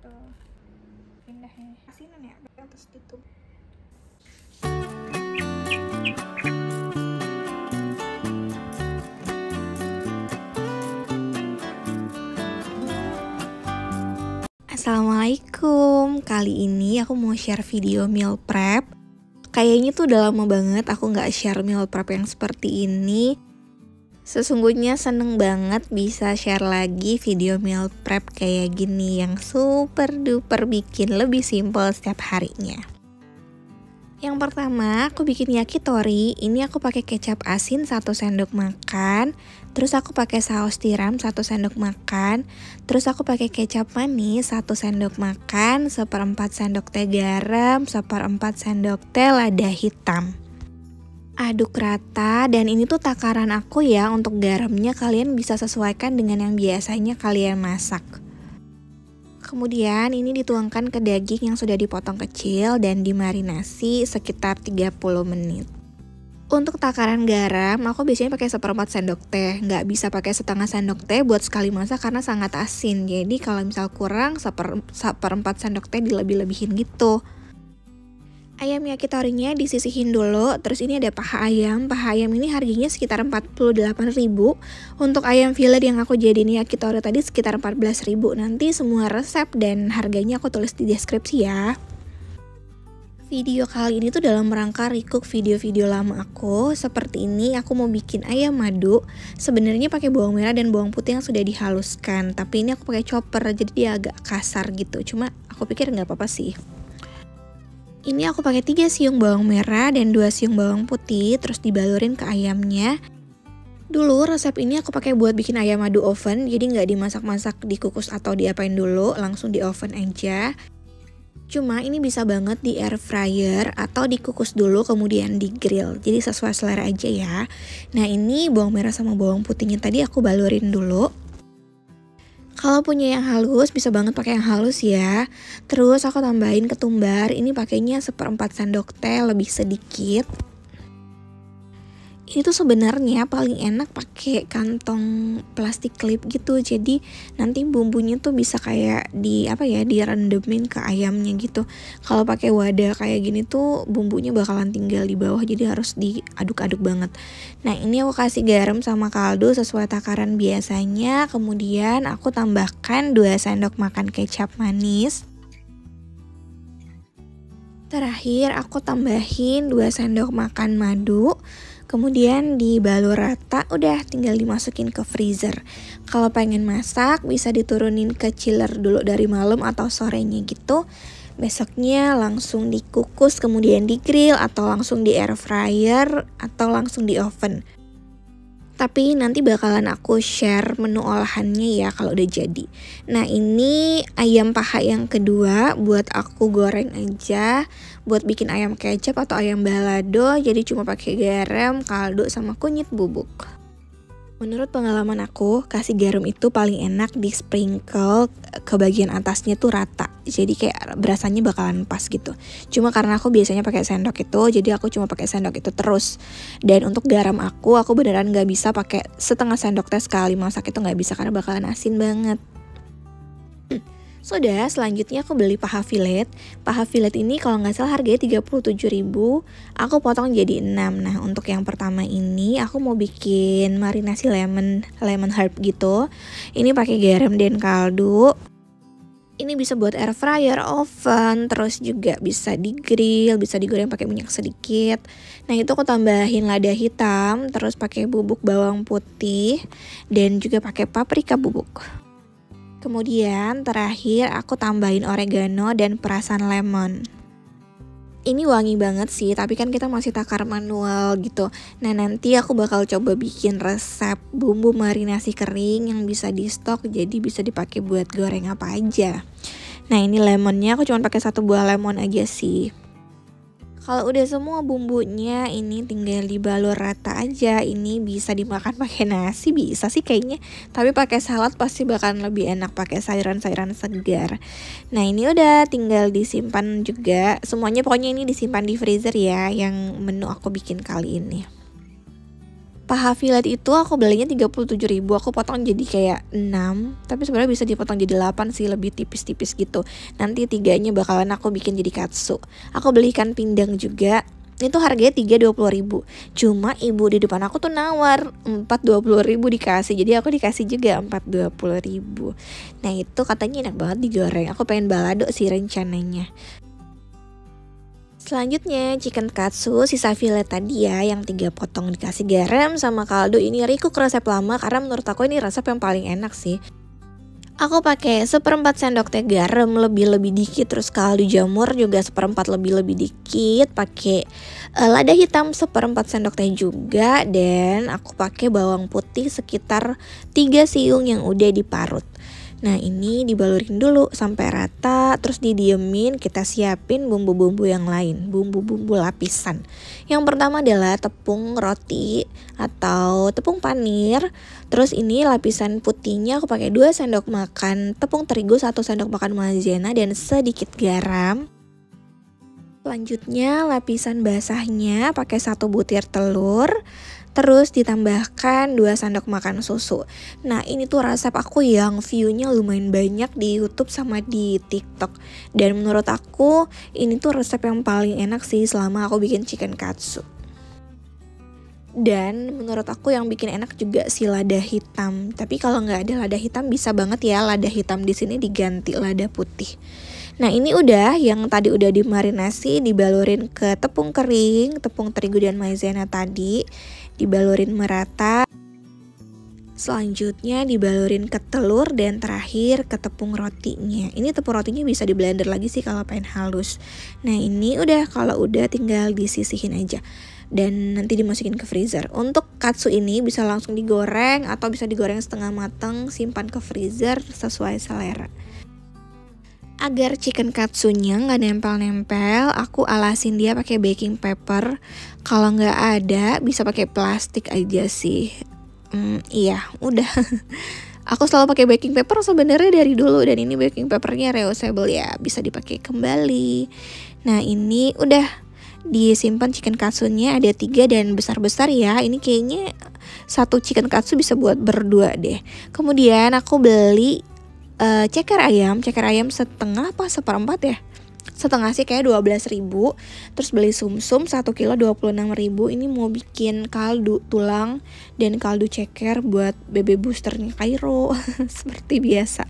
gitu. Pindahnya asinan ya, atas gitu. Assalamualaikum, kali ini aku mau share video meal prep. Kayaknya tuh udah lama banget aku gak share meal prep yang seperti ini. Sesungguhnya seneng banget bisa share lagi video meal prep kayak gini yang super duper bikin lebih simple setiap harinya. Yang pertama aku bikin yakitori. Ini aku pakai kecap asin 1 sendok makan. Terus aku pakai saus tiram 1 sendok makan. Terus aku pakai kecap manis 1 sendok makan, 1/4 sendok teh garam, 1/4 sendok teh lada hitam. Aduk rata, dan ini tuh takaran aku ya. Untuk garamnya kalian bisa sesuaikan dengan yang biasanya kalian masak. Kemudian ini dituangkan ke daging yang sudah dipotong kecil dan dimarinasi sekitar 30 menit. Untuk takaran garam, aku biasanya pakai 1/4 sendok teh. Nggak bisa pakai 1/2 sendok teh buat sekali masak karena sangat asin. Jadi kalau misal kurang, 1/4 sendok teh dilebih-lebihin gitu. Ayam yakitorinya disisihin dulu. Terus ini ada paha ayam. Paha ayam ini harganya sekitar 48.000. Untuk ayam fillet yang aku jadiin yakitori tadi sekitar 14.000. Nanti semua resep dan harganya aku tulis di deskripsi ya. Video kali ini tuh dalam rangka recook video-video lama aku. Seperti ini aku mau bikin ayam madu. Sebenarnya pakai bawang merah dan bawang putih yang sudah dihaluskan. Tapi ini aku pakai chopper, jadi dia agak kasar gitu. Cuma aku pikir nggak apa-apa sih. Ini aku pakai 3 siung bawang merah dan 2 siung bawang putih, terus dibalurin ke ayamnya. Dulu resep ini aku pakai buat bikin ayam madu oven, jadi nggak dimasak-masak, dikukus atau diapain dulu, langsung di oven aja. Cuma ini bisa banget di air fryer atau dikukus dulu kemudian di grill, jadi sesuai selera aja ya. Nah ini bawang merah sama bawang putihnya tadi aku balurin dulu. Kalau punya yang halus bisa banget pakai yang halus ya. Terus aku tambahin ketumbar. Ini pakainya 1/4 sendok teh lebih sedikit. Ini tuh sebenarnya paling enak pakai kantong plastik klip gitu. Jadi nanti bumbunya tuh bisa kayak direndemin ke ayamnya gitu. Kalau pakai wadah kayak gini tuh bumbunya bakalan tinggal di bawah, jadi harus diaduk-aduk banget. Nah, ini aku kasih garam sama kaldu sesuai takaran biasanya. Kemudian aku tambahkan 2 sendok makan kecap manis. Terakhir aku tambahin 2 sendok makan madu. Kemudian dibalur rata, udah tinggal dimasukin ke freezer. Kalau pengen masak bisa diturunin ke chiller dulu dari malam atau sorenya gitu. Besoknya langsung dikukus kemudian di grill atau langsung di air fryer atau langsung di oven. Tapi nanti bakalan aku share menu olahannya ya kalau udah jadi. Nah ini ayam paha yang kedua buat aku goreng aja. Buat bikin ayam kecap atau ayam balado, jadi cuma pakai garam, kaldu, sama kunyit bubuk. Menurut pengalaman aku, kasih garam itu paling enak di sprinkle ke bagian atasnya tuh rata. Jadi kayak berasanya bakalan pas gitu. Cuma karena aku biasanya pakai sendok itu, jadi aku cuma pakai sendok itu terus. Dan untuk garam aku beneran gak bisa pakai 1/2 sendok teh sekali masak, itu gak bisa karena bakalan asin banget. Sudah, selanjutnya aku beli paha fillet. Paha fillet ini kalau nggak salah harganya 37.000. Aku potong jadi 6. Nah, untuk yang pertama ini aku mau bikin marinasi lemon herb gitu. Ini pakai garam dan kaldu. Ini bisa buat air fryer, oven, terus juga bisa di grill, bisa digoreng pakai minyak sedikit. Nah, itu aku tambahin lada hitam, terus pakai bubuk bawang putih dan juga pakai paprika bubuk. Kemudian terakhir aku tambahin oregano dan perasan lemon. Ini wangi banget sih, tapi kan kita masih takar manual gitu. Nah nanti aku bakal coba bikin resep bumbu marinasi kering yang bisa di stok, jadi bisa dipakai buat goreng apa aja. Nah ini lemonnya aku cuma pakai 1 buah lemon aja sih. Kalau udah semua bumbunya ini tinggal dibalur rata aja. Ini bisa dimakan pakai nasi, bisa sih kayaknya. Tapi pakai salad pasti bakalan lebih enak pakai sayuran-sayuran segar. Nah, ini udah tinggal disimpan juga. Semuanya pokoknya ini disimpan di freezer ya, yang menu aku bikin kali ini. Paha fillet itu aku belinya 37.000, aku potong jadi kayak 6, tapi sebenarnya bisa dipotong jadi 8 sih, lebih tipis-tipis gitu. Nanti 3-nya bakalan aku bikin jadi katsu. Aku beli ikan pindang juga. Itu harganya 320.000. Cuma ibu di depan aku tuh nawar 420.000 dikasih. Jadi aku dikasih juga 420.000. Nah itu katanya enak banget digoreng. Aku pengen balado sih rencananya. Selanjutnya chicken katsu, sisa fillet tadi ya yang 3 potong dikasih garam sama kaldu. Ini recook resep lama karena menurut aku ini resep yang paling enak sih. Aku pakai 1/4 sendok teh garam lebih dikit, terus kaldu jamur juga 1/4 lebih dikit, pakai lada hitam 1/4 sendok teh juga, dan aku pakai bawang putih sekitar 3 siung yang udah diparut. Nah ini dibalurin dulu sampai rata, terus didiemin, kita siapin bumbu-bumbu yang lain, bumbu-bumbu lapisan. Yang pertama adalah tepung roti atau tepung panir. Terus ini lapisan putihnya aku pakai 2 sendok makan tepung terigu, 1 sendok makan maizena, dan sedikit garam. Selanjutnya lapisan basahnya pakai 1 butir telur. Terus ditambahkan 2 sendok makan susu. Nah ini tuh resep aku yang view-nya lumayan banyak di YouTube sama di TikTok. Dan menurut aku ini tuh resep yang paling enak sih selama aku bikin chicken katsu. Dan menurut aku yang bikin enak juga si lada hitam. Tapi kalau nggak ada lada hitam bisa banget ya lada hitam di sini diganti lada putih. Nah ini udah yang tadi udah dimarinasi, dibalurin ke tepung kering, tepung terigu dan maizena tadi, dibalurin merata. Selanjutnya dibalurin ke telur dan terakhir ke tepung rotinya. Ini tepung rotinya bisa di blender lagi sih kalau pengen halus. Nah ini udah, kalau udah tinggal disisihin aja dan nanti dimasukin ke freezer. Untuk katsu ini bisa langsung digoreng atau bisa digoreng setengah matang, simpan ke freezer sesuai selera. Agar chicken katsunya nggak nempel-nempel, aku alasin dia pakai baking paper. Kalau nggak ada, bisa pakai plastik aja sih. Iya, udah. Aku selalu pakai baking paper sebenarnya dari dulu, dan ini baking papernya reusable ya, bisa dipakai kembali. Nah ini udah disimpan chicken katsunya, ada 3 dan besar-besar ya. Ini kayaknya 1 chicken katsu bisa buat berdua deh. Kemudian aku beli ceker ayam setengah apa 1/4 ya, setengah sih kayak 12.000. Terus beli sumsum 1 kilo 26.000. Ini mau bikin kaldu tulang dan kaldu ceker buat bebe boosternya Cairo seperti biasa.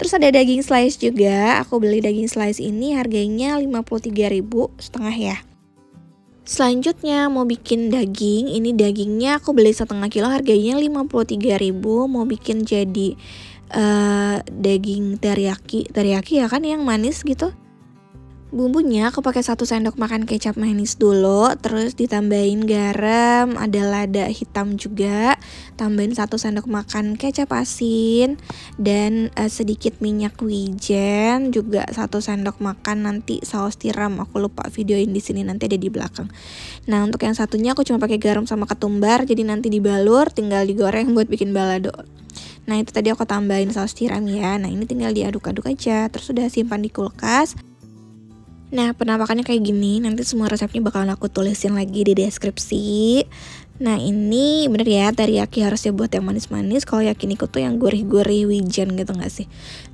Terus ada daging slice juga, aku beli daging slice ini harganya 53.000 setengah ya. Selanjutnya mau bikin daging, ini dagingnya aku beli setengah kilo harganya 53.000. Mau bikin jadi daging teriyaki ya kan, yang manis gitu. Bumbunya aku pakai 1 sendok makan kecap manis dulu, terus ditambahin garam, ada lada hitam juga, tambahin 1 sendok makan kecap asin, dan sedikit minyak wijen, juga 1 sendok makan nanti saus tiram, aku lupa videoin di sini, nanti ada di belakang. Nah untuk yang satunya aku cuma pakai garam sama ketumbar, jadi nanti dibalur tinggal digoreng buat bikin balado. Nah itu tadi aku tambahin saus tiram ya. Nah ini tinggal diaduk-aduk aja, terus udah simpan di kulkas. Nah penampakannya kayak gini, nanti semua resepnya bakalan aku tulisin lagi di deskripsi. Nah ini bener ya, teriyaki harusnya buat yang manis-manis, kalau yakiniku tuh yang gurih-gurih wijen gitu gak sih.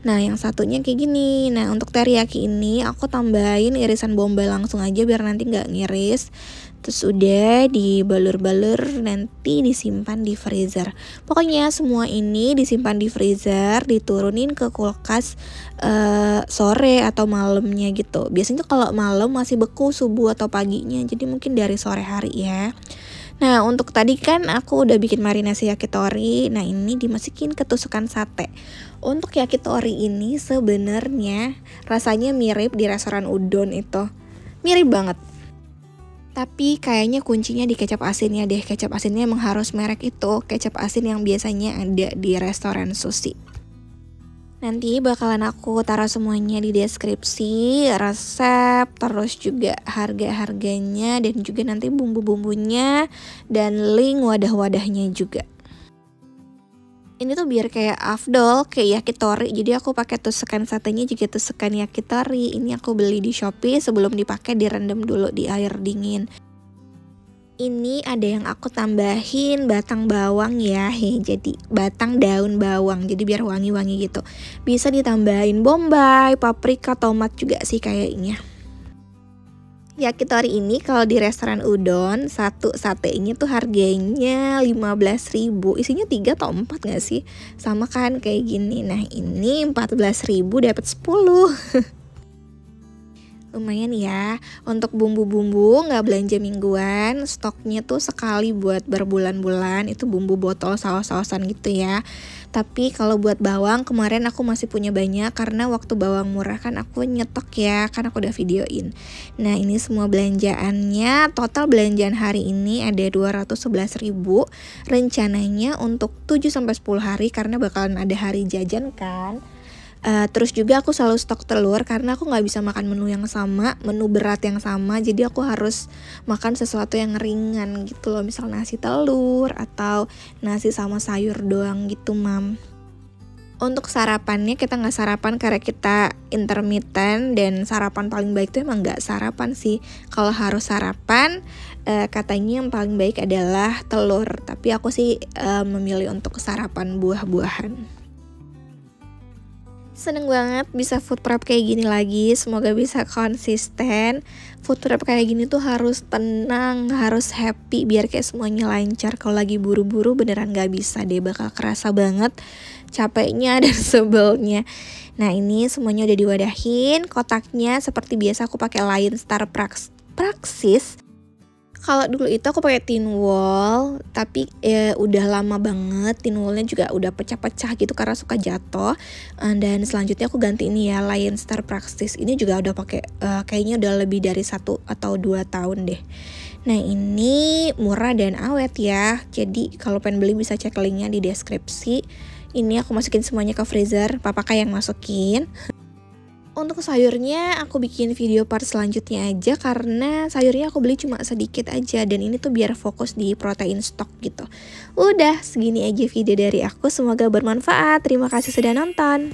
Nah yang satunya kayak gini. Nah untuk teriyaki ini aku tambahin irisan bombay langsung aja biar nanti gak ngiris. Terus udah dibalur-balur, nanti disimpan di freezer. Pokoknya semua ini disimpan di freezer, diturunin ke kulkas sore atau malamnya gitu. Biasanya kalau malam masih beku subuh atau paginya, jadi mungkin dari sore hari ya. Nah untuk tadi kan aku udah bikin marinasi yakitori. Nah ini dimasukin ke tusukan sate. Untuk yakitori ini sebenarnya rasanya mirip di restoran udon itu, mirip banget. Tapi kayaknya kuncinya di kecap asinnya deh. Kecap asinnya emang harus merek itu, kecap asin yang biasanya ada di restoran sushi. Nanti bakalan aku taruh semuanya di deskripsi, resep, terus juga harga-harganya, dan juga nanti bumbu-bumbunya, dan link wadah-wadahnya juga. Ini tuh biar kayak afdol, kayak yakitori. Jadi aku pakai tusukan satenya juga tusukan yakitori. Ini aku beli di Shopee, sebelum dipakai direndam dulu di air dingin. Ini ada yang aku tambahin batang bawang ya, jadi batang daun bawang, jadi biar wangi-wangi gitu. Bisa ditambahin bombay, paprika, tomat juga sih kayaknya. Yakitori ini kalau di restoran udon, satu satenya tuh harganya 15.000. Isinya 3 atau 4 gak sih? Sama kan kayak gini. Nah ini 14.000 dapat 10. Lumayan ya. Untuk bumbu-bumbu nggak belanja mingguan, stoknya tuh sekali buat berbulan-bulan. Itu bumbu botol saus-sausan gitu ya. Tapi kalau buat bawang kemarin aku masih punya banyak, karena waktu bawang murah kan aku nyetok ya, kan aku udah videoin. Nah ini semua belanjaannya, total belanjaan hari ini ada 211.000. Rencananya untuk 7-10 hari karena bakalan ada hari jajan kan. Terus juga aku selalu stok telur karena aku nggak bisa makan menu yang sama, menu berat yang sama. Jadi aku harus makan sesuatu yang ringan gitu loh, misal nasi telur atau nasi sama sayur doang gitu mam. Untuk sarapannya kita nggak sarapan karena kita intermittent, dan sarapan paling baik tuh emang nggak sarapan sih. Kalau harus sarapan katanya yang paling baik adalah telur, tapi aku sih memilih untuk sarapan buah-buahan. Seneng banget bisa food prep kayak gini lagi, semoga bisa konsisten. Food prep kayak gini tuh harus tenang, harus happy biar kayak semuanya lancar. Kalau lagi buru-buru beneran gak bisa deh, bakal kerasa banget capeknya dan sebelnya. Nah ini semuanya udah diwadahin, kotaknya seperti biasa aku pakai Lion Star Praxis. Kalau dulu itu aku pakai tin wall, tapi udah lama banget tin wallnya juga udah pecah-pecah gitu karena suka jatuh. Dan selanjutnya aku ganti ini ya, Lion Star Praxis. Ini juga udah pakai kayaknya udah lebih dari 1 atau 2 tahun deh. Nah ini murah dan awet ya. Jadi kalau pengen beli bisa cek linknya di deskripsi. Ini aku masukin semuanya ke freezer, papa yang masukin. Untuk sayurnya aku bikin video part selanjutnya aja karena sayurnya aku beli cuma sedikit aja, dan ini tuh biar fokus di protein stok gitu. Udah segini aja video dari aku, semoga bermanfaat. Terima kasih sudah nonton.